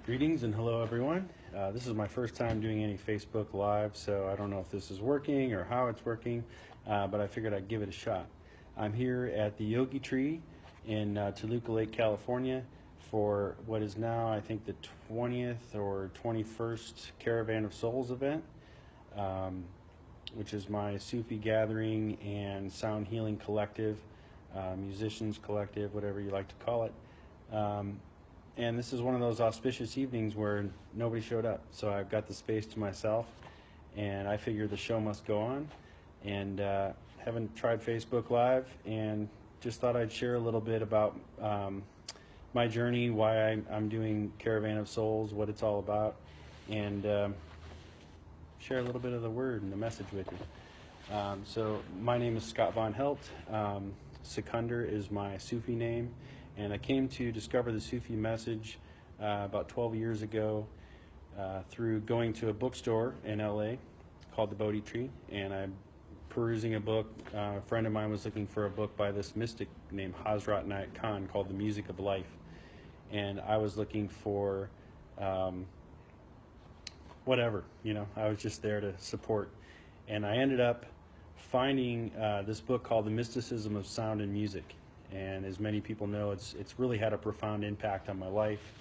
Greetings and hello everyone. This is my first time doing any Facebook Live, so I don't know if this is working or how it's working, but I figured I'd give it a shot. I'm here at the Yogi Tree in Toluca Lake, California for what is now, I think, the 20th or 21st Caravan of Souls event, which is my Sufi gathering and sound healing collective, musicians collective, whatever you like to call it. And this is one of those auspicious evenings where nobody showed up. So I've got the space to myself, and I figured the show must go on. And haven't tried Facebook Live, and just thought I'd share a little bit about my journey, why I'm doing Caravan of Souls, what it's all about, and share a little bit of the word and the message with you. So my name is Scott Von Helt. Seconder is my Sufi name. And I came to discover the Sufi message about 12 years ago through going to a bookstore in LA called the Bodhi Tree, and I'm perusing a book. A friend of mine was looking for a book by this mystic named Hazrat Inayatiyya Khan called The Music of Life, and I was looking for whatever, I was just there to support, and I ended up finding this book called The Mysticism of Sound and Music. And as many people know, it's really had a profound impact on my life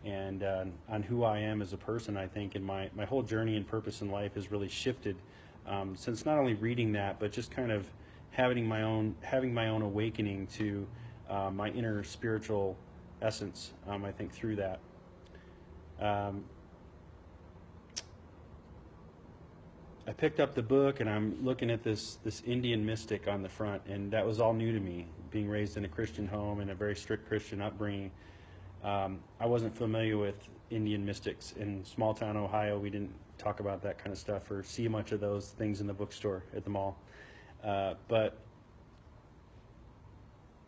and on who I am as a person, I think. And my whole journey and purpose in life has really shifted since not only reading that, but just kind of having my own awakening to my inner spiritual essence, I think, through that. I picked up the book, and I'm looking at this Indian mystic on the front, and that was all new to me, being raised in a Christian home and a very strict Christian upbringing. I wasn't familiar with Indian mystics. In small town Ohio, we didn't talk about that kind of stuff or see much of those things in the bookstore at the mall. But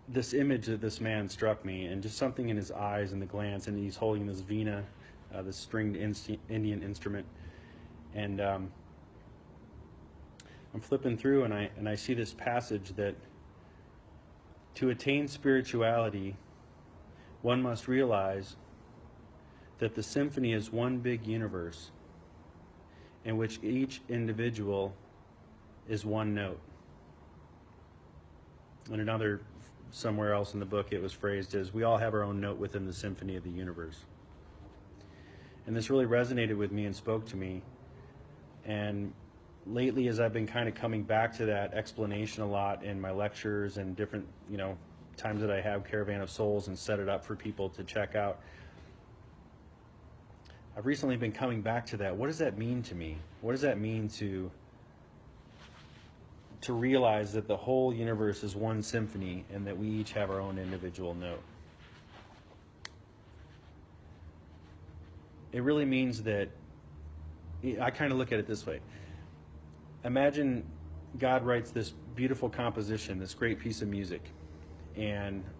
this image of this man struck me, and just something in his eyes and the glance, and he's holding this veena, this stringed Indian instrument, and I'm flipping through, and I see this passage that to attain spirituality, one must realize that the symphony is one big universe in which each individual is one note. And another, somewhere else in the book, it was phrased as, we all have our own note within the symphony of the universe. And this really resonated with me and spoke to me. And lately, as I've been kind of coming back to that explanation a lot in my lectures and different, times that I have Caravan of Souls and set it up for people to check out, I've recently been coming back to that. What does that mean to me? What does that mean to realize that the whole universe is one symphony and that we each have our own individual note? It really means that, I kind of look at it this way. Imagine God writes this beautiful composition, this great piece of music,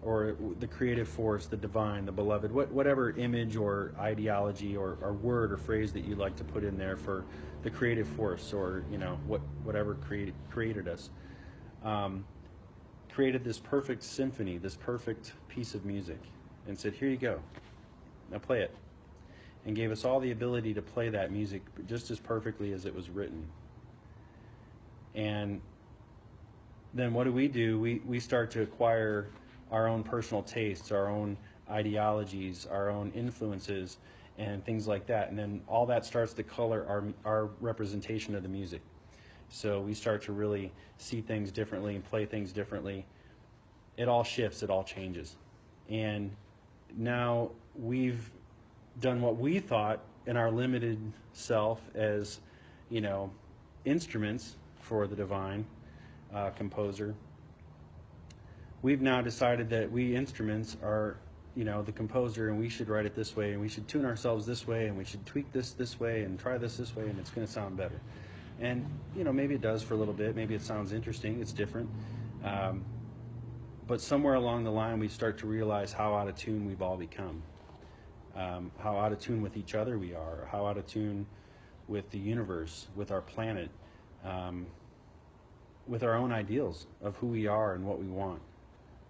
or the creative force, the divine, the beloved, whatever image or ideology or word or phrase that you like to put in there for the creative force, or whatever created us, created this perfect symphony, this perfect piece of music, and said, here you go, now play it, and gave us all the ability to play that music just as perfectly as it was written. And then what do? We start to acquire our own personal tastes, our own ideologies, our own influences, and things like that. And then all that starts to color our representation of the music. So we start to really see things differently and play things differently. It all shifts, it all changes. And now we've done what we thought in our limited self as, instruments for the divine composer. We've now decided that we instruments are, the composer, and we should write it this way, and we should tune ourselves this way, and we should tweak this way, and try this way, and it's going to sound better. And maybe it does for a little bit. Maybe it sounds interesting. It's different. But somewhere along the line, we start to realize how out of tune we've all become. How out of tune with each other we are. How out of tune with the universe, with our planet. With our own ideals of who we are and what we want.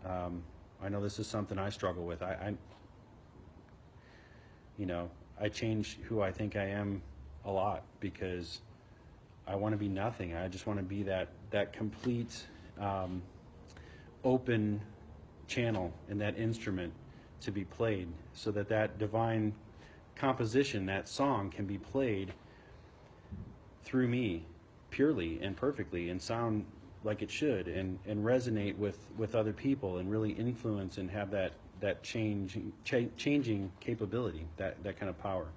I know this is something I struggle with. I change who I think I am a lot, because I want to be nothing. I just want to be that complete open channel and that instrument to be played, so that divine composition, that song, can be played through me purely and perfectly, and sound like it should, and resonate with other people, and really influence and have that changing capability, that kind of power.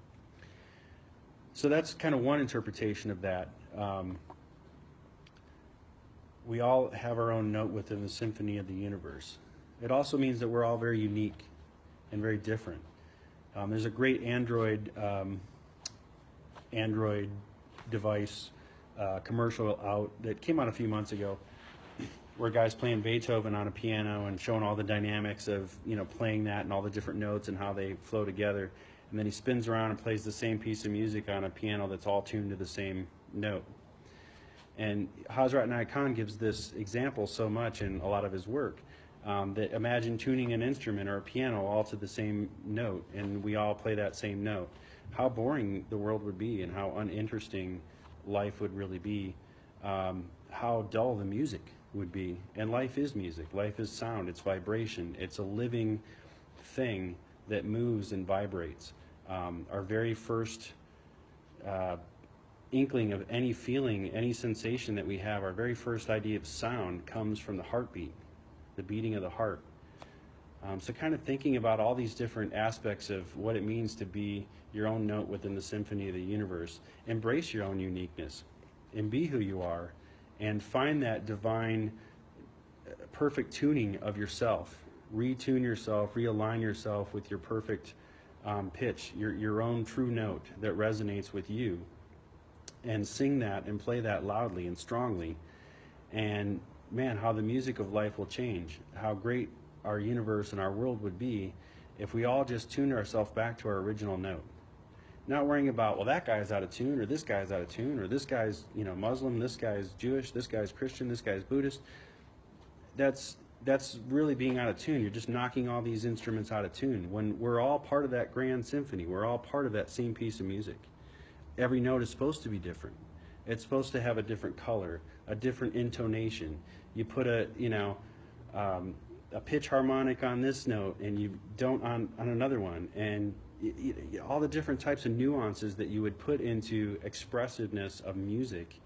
So that's kind of one interpretation of that. We all have our own note within the symphony of the universe. It also means that we're all very unique and very different. There's a great Android device commercial out that came out a few months ago, where a guy's playing Beethoven on a piano and showing all the dynamics of, you know, playing that and all the different notes and how they flow together. And then he spins around and plays the same piece of music on a piano that's all tuned to the same note. And Hazrat Inayatiyya Khan gives this example so much in a lot of his work, that imagine tuning an instrument or a piano all to the same note, and we all play that same note. How boring the world would be, and how uninteresting life would really be. How dull the music would be. And life is music. Life is sound. It's vibration. It's a living thing that moves and vibrates. Our very first inkling of any feeling, any sensation that we have, our very first idea of sound comes from the heartbeat, the beating of the heart. So kind of thinking about all these different aspects of what it means to be your own note within the symphony of the universe. Embrace your own uniqueness and be who you are, and find that divine, perfect tuning of yourself. Retune yourself, realign yourself with your perfect pitch, your own true note that resonates with you, and sing that and play that loudly and strongly. And man, how the music of life will change. How great our universe and our world would be if we all just tuned ourselves back to our original note. Not worrying about, well, that guy's out of tune, or this guy's out of tune, or this guy's, you know, Muslim, this guy's Jewish, this guy's Christian, this guy's Buddhist. That's really being out of tune. You're just knocking all these instruments out of tune, when we're all part of that grand symphony. We're all part of that same piece of music. Every note is supposed to be different. It's supposed to have a different color, a different intonation. You put a pitch harmonic on this note, and you don't on another one, and all the different types of nuances that you would put into expressiveness of music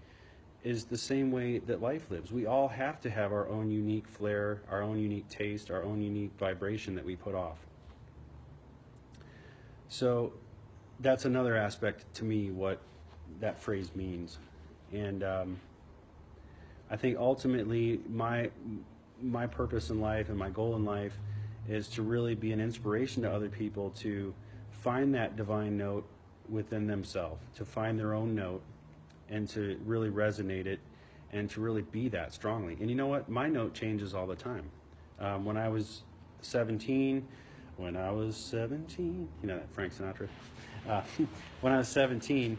is the same way that life lives. We all have to have our own unique flair, our own unique taste, our own unique vibration that we put off. So that's another aspect to me what that phrase means. And I think ultimately my purpose in life and my goal in life is to really be an inspiration to other people to find that divine note within themselves, to find their own note, and to really resonate it, and to really be that strongly. And you know what? My note changes all the time. When I was 17, you know that Frank Sinatra? When I was 17,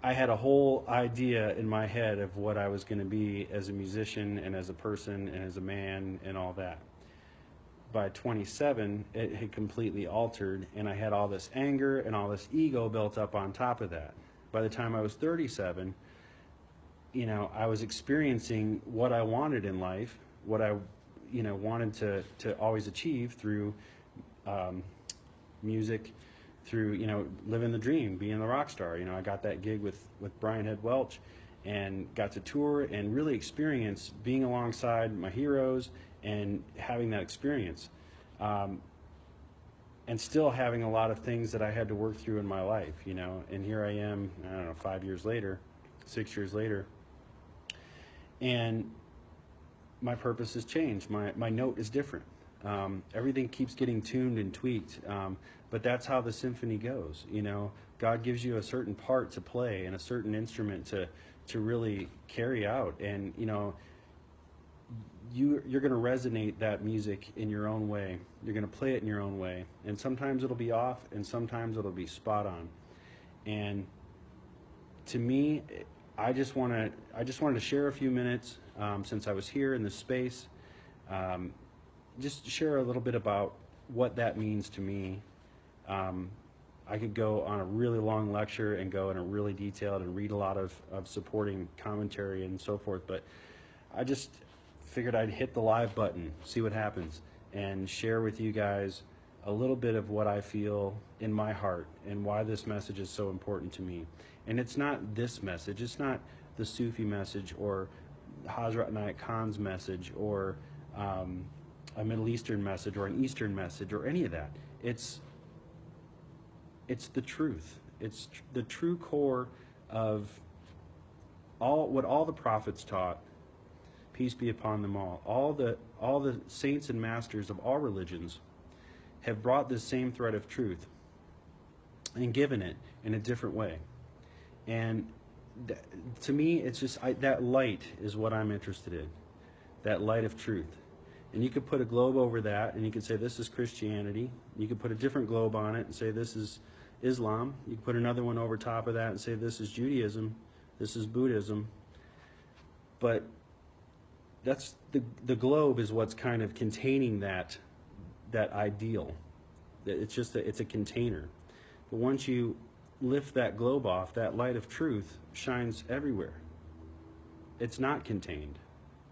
I had a whole idea in my head of what I was going to be as a musician and as a person and as a man and all that. By 27, it had completely altered, and I had all this anger and all this ego built up on top of that. By the time I was 37, you know, I was experiencing what I wanted in life, what I, you know, wanted to always achieve through music, through, you know, living the dream, being the rock star. You know, I got that gig with Brian Head Welch, and got to tour and really experience being alongside my heroes and having that experience, and still having a lot of things that I had to work through in my life, you know. And here I am, I don't know, 5 years later, 6 years later, and my purpose has changed. My note is different. Everything keeps getting tuned and tweaked, but that's how the symphony goes. You know, God gives you a certain part to play and a certain instrument to really carry out, and you know, you're going to resonate that music in your own way. You're going to play it in your own way, and sometimes it'll be off, and sometimes it'll be spot on. And to me, I just wanted to share a few minutes, since I was here in this space, just share a little bit about what that means to me. I could go on a really long lecture and go in a really detailed and read a lot of supporting commentary and so forth, but I just figured I'd hit the live button, see what happens, and share with you guys a little bit of what I feel in my heart and why this message is so important to me. And it's not this message, it's not the Sufi message or Hazrat Inayat Khan's message or a Middle Eastern message or an Eastern message or any of that. It's the truth. It's the true core of what all the prophets taught, peace be upon them all. All the saints and masters of all religions have brought this same thread of truth and given it in a different way. And to me, it's just that light is what I'm interested in, that light of truth. And you could put a globe over that, and you could say this is Christianity. You could put a different globe on it and say this is Islam. You could put another one over top of that and say this is Judaism, this is Buddhism. But that's the globe is what's kind of containing that ideal. It's a container. But once you lift that globe off, that light of truth shines everywhere. It's not contained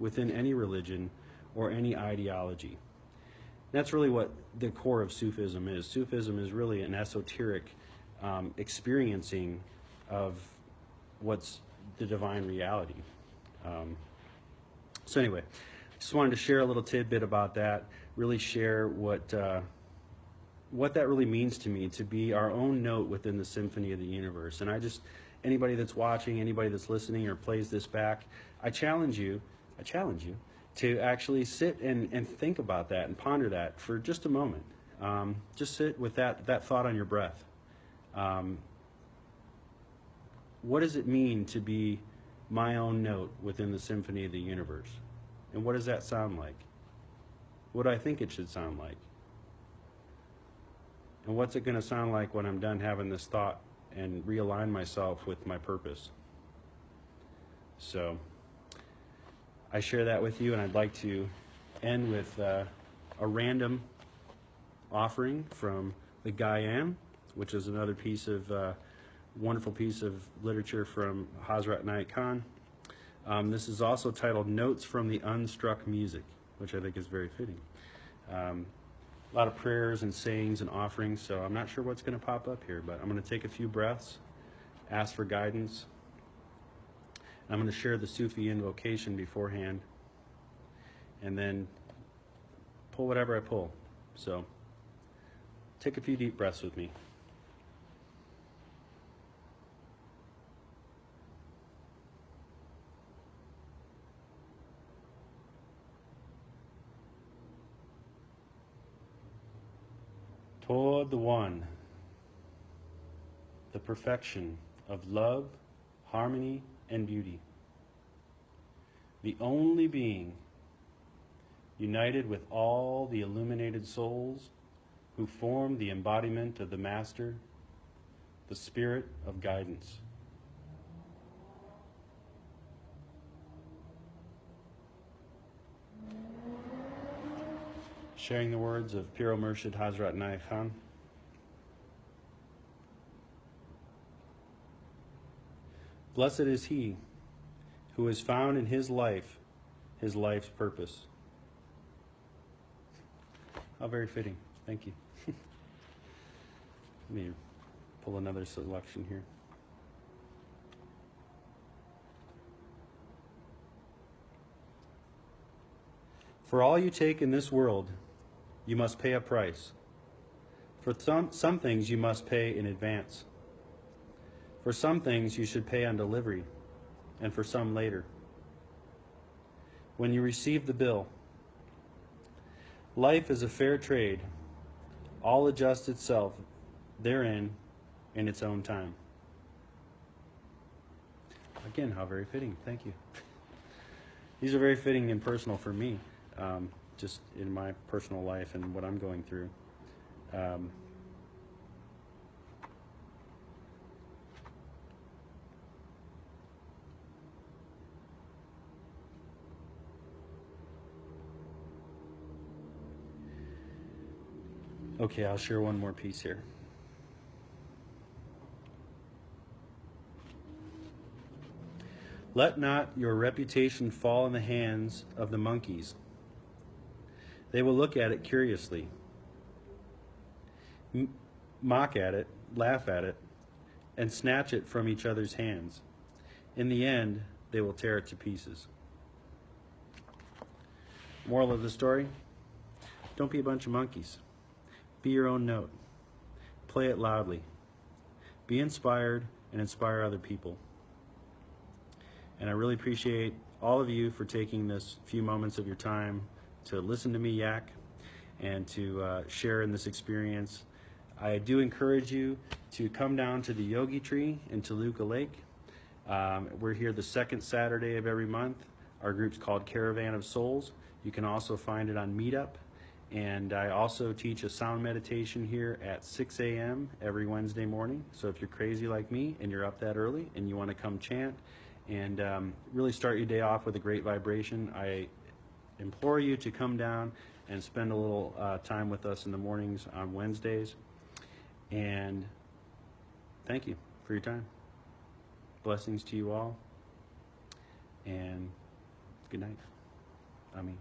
within any religion or any ideology. That's really what the core of Sufism is. Sufism is really an esoteric experiencing of what's the divine reality. So anyway, just wanted to share a little tidbit about that, really share what that really means to me, to be our own note within the symphony of the universe. And anybody that's watching, anybody that's listening or plays this back, I challenge you to actually sit and think about that and ponder that for just a moment. Just sit with that thought on your breath. What does it mean to be my own note within the symphony of the universe? And what does that sound like? What do I think it should sound like? And what's it going to sound like when I'm done having this thought and realign myself with my purpose? So I share that with you, and I'd like to end with a random offering from the Gayam, which is another piece of wonderful piece of literature from Hazrat Inayat Khan. This is also titled Notes from the Unstruck Music, which I think is very fitting. A lot of prayers and sayings and offerings, so I'm not sure what's going to pop up here, but I'm going to take a few breaths, ask for guidance. I'm going to share the Sufi invocation beforehand, and then pull whatever I pull. So take a few deep breaths with me. Toward the One, the perfection of love, harmony, and beauty, the only being united with all the illuminated souls who form the embodiment of the Master, the Spirit of guidance. Sharing the words of Piro Murshid Hazrat Inayat Khan. Blessed is he who has found in his life's purpose. How very fitting. Thank you. Let me pull another selection here. For all you take in this world, you must pay a price. For some things you must pay in advance. For some things you should pay on delivery, and for some later. When you receive the bill, life is a fair trade. All adjusts itself therein in its own time. Again, how very fitting. Thank you. These are very fitting and personal for me. Just in my personal life and what I'm going through. Okay, I'll share one more piece here. Let not your reputation fall in the hands of the monkeys. They will look at it curiously, mock at it, laugh at it, and snatch it from each other's hands. In the end, they will tear it to pieces. Moral of the story: don't be a bunch of monkeys. Be your own note. Play it loudly. Be inspired and inspire other people. And I really appreciate all of you for taking this few moments of your time to listen to me yak and to share in this experience. I do encourage you to come down to the Yogi Tree in Toluca Lake. We're here the second Saturday of every month. Our group's called Caravan of Souls. You can also find it on Meetup. And I also teach a sound meditation here at 6 a.m. every Wednesday morning. So if you're crazy like me and you're up that early and you want to come chant and really start your day off with a great vibration, I implore you to come down and spend a little time with us in the mornings on Wednesdays. And thank you for your time. Blessings to you all. And good night. Amen.